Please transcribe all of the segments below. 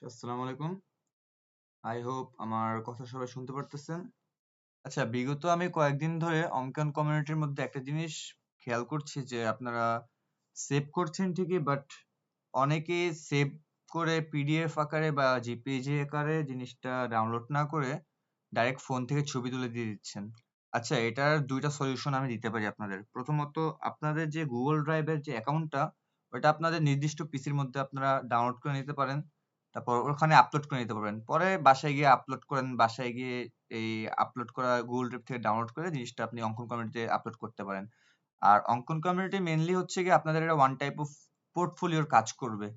আসসালামু আলাইকুম। I hope আমার কথা সবাই শুনতে পারতেছেন। আচ্ছা, বিগত আমি কয়েকদিন ধরে অঙ্কন কমিউনিটির মধ্যে একটা জিনিস খেয়াল করছি যে আপনারা সেভ করছেন ঠিকই, বাট অনেকে সেভ করে পিডিএফ আকারে বা জেপিইজি আকারে জিনিসটা ডাউনলোড না করে ডাইরেক্ট ফোন থেকে ছবি তুলে দিয়ে দিচ্ছেন। আচ্ছা, এটার ২ টা সলিউশন আমি দিতে পারি আপনাদের। প্রথমত, আপনাদের যে Google Drive-এর যে অ্যাকাউন্টটা, ওটা আপনাদের নির্দিষ্ট পিসির মধ্যে আপনারা ডাউনলোড করে নিতে পারেন। তারপর ওখানে আপলোড করে নিতে পারবেন। পরে বাসায় গিয়ে আপলোড করেন। বাসায় গিয়ে এই আপলোড করা Google Drive থেকে ডাউনলোড করে জিনিসটা আপনি অঙ্কন কমিউনিটিতে আপলোড করতে পারেন। আর অঙ্কন কমিউনিটি মেইনলি হচ্ছে গিয়ে আপনাদের এটা ওয়ান টাইপ অফ পোর্টফোলিওর কাজ করবে।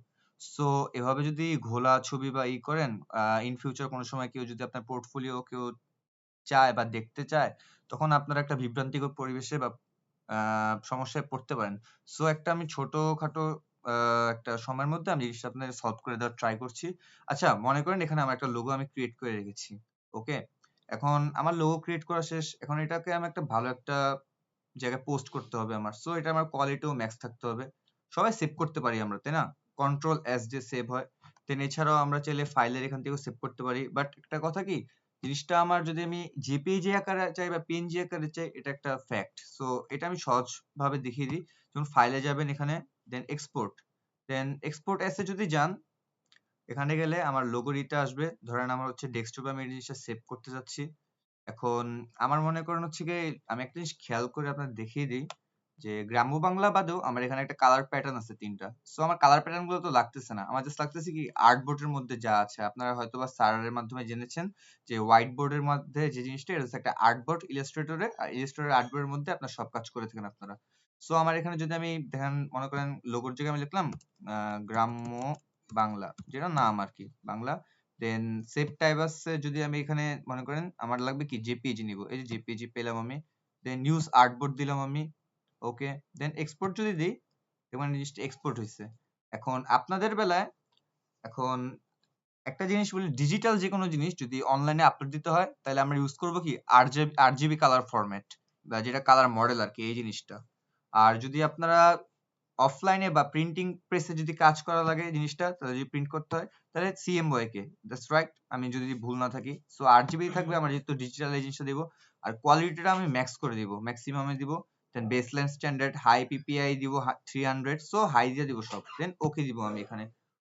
সো এভাবে যদি ঘোলা ছবি বা করেন, ইন ফিউচার কোনো সময় কেউ যদি আপনার পোর্টফোলিও কেউ চায় বা দেখতে চায়, তখন আপনারা একটা বিভ্রান্তিকর পরিবেশে বা সমস্যায় পড়তে পারেন। সো একটা আমি ছোটখাটো আ একটা সময়ের মধ্যে আমি জিনিসটা আপনাদের সলভ করে দেওয়ার ট্রাই করছি। আচ্ছা, মনে করেন এখানে আমার একটা লোগো আমি ক্রিয়েট করে রেখেছি। ওকে? এখন আমার লোগো ক্রিয়েট করা শেষ। এখন এটাকে আমি একটা ভালো একটা জায়গায় পোস্ট করতে হবে আমার। সো এটা আমার কোয়ালিটিও ম্যাক্স থাকতে হবে। সবাই সেভ করতে পারি আমরা, তাই না? কন্ট্রোল এস দিয়ে সেভ হয়। দেন এছাড়াও আমরা চাইলে ফাইলের এখান থেকেও সেভ করতে পারি। বাট একটা কথা কি, জিনিসটা আমার যদি আমি জেপিইজি আকারে চাই বা পিএনজি আকারে চাই, এটা একটা ফ্যাক্ট। সো এটা আমি সহজভাবে দেখিয়ে দিই। যেমন ফাইলে যাবেন এখানে, then export. Then export as এ যদি যান, এখানে গেলে আমার লোগোরিটা আসবে। ধরেন আমার হচ্ছে ডেস্কটপে আমি এই জিনিসটা সেভ করতে চাচ্ছি। এখন আমার মনে করেন হচ্ছে গিয়ে আমি একটা জিনিস খেয়াল করে আপনাদের দেখিয়ে দিই যে গ্রাম্য বাংলা বাদেও আমার এখানে একটা কালার প্যাটার্ন আছে ৩ টা। সো আমার কালার প্যাটার্ন গুলো তো লাগতেছে না। আমার জাস্ট লাগতেছে কি আর্টবোর্ড এর মধ্যে যা আছে। আপনারা হয়তোবা স্যারের মাধ্যমে জেনেছেন যে হোয়াইট বোর্ডের মধ্যে যে জিনিসটা এটা হচ্ছে একটা আর্টবোর্ড ইলাস্ট্রেটরে। আর ইলাস্ট্রেটর আর্টবোর্ডের মধ্যে আপনার সব কাজ করে থাকেন আপনারা। সো আমার এখানে যদি আমি দেখেন মনে করেন লোগোর জায়গায় আমি লিখলাম গ্রাম্য বাংলা, যেটা নাম আরকি বাংলা। দেন সেভ টাইপ আছে, যদি আমি এখানে মনে করেন আমার লাগবে কি জেপিইজি নিব। এই যে জেপিইজি পেলাম আমি। দেন ইউজ আর্টবোর্ড দিলাম আমি। ওকে। দেন এক্সপোর্ট যদি দেই, দেখবেন জিনিসটা এক্সপোর্ট হইছে। এখন আপনাদের বেলায় এখন একটা জিনিস বলি, ডিজিটাল যেকোনো জিনিস যদি অনলাইনে আপলোড দিতে হয়, তাহলে আমরা ইউজ করব কি আরজিবি কালার ফরম্যাট, বা যেটা কালার মডেল আরকি এই জিনিসটা। আর যদি আপনারা অফলাইনে বা প্রিন্টিং প্রেসে যদি কাজ করা লাগে জিনিসটা, তাহলে যদি প্রিন্ট করতে হয়, তাহলে সিএমওয়াই দ্যাটস রাইট, আমি যদি ভুল না থাকি। সো আরজিবি থাকবে, আমার যেহেতু ডিজিটাল এই জিনিসটা দিব। আর কোয়ালিটিটা আমি ম্যাক্স করে দিব, ম্যাক্সিমামে দিব। দেন বেসলাইন স্ট্যান্ডার্ড হাই পিপিআই দিব 300, সো হাই দিয়ে দিব সব। দেন ওকে দিব আমি এখানে।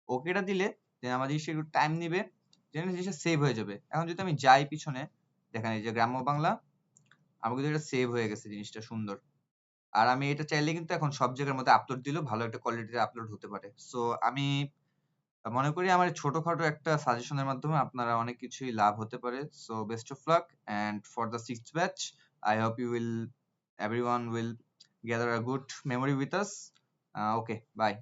ওকেটা দিলে দেন আমার জিনিসটা একটু টাইম নিবে, দেন জিনিসটা সেভ হয়ে যাবে। এখন যদি আমি যাই পিছনে, দেখেন এই যে গ্রাম্য বাংলা, আমার কিন্তু এটা সেভ হয়ে গেছে জিনিসটা সুন্দর। আর আমি এটা চাইলে কিন্তু এখন সব জায়গার মধ্যে আপলোড দিলেও ভালো একটা কোয়ালিটির আপলোড হতে পারে। সো আমি মনে করি আমার এই ছোটখাটো একটা সাজেশনের মাধ্যমে আপনারা অনেক কিছুই লাভ হতে পারে। So best of luck and for the 6th batch, I hope you will everyone will gather a good memory with us. Okay, bye.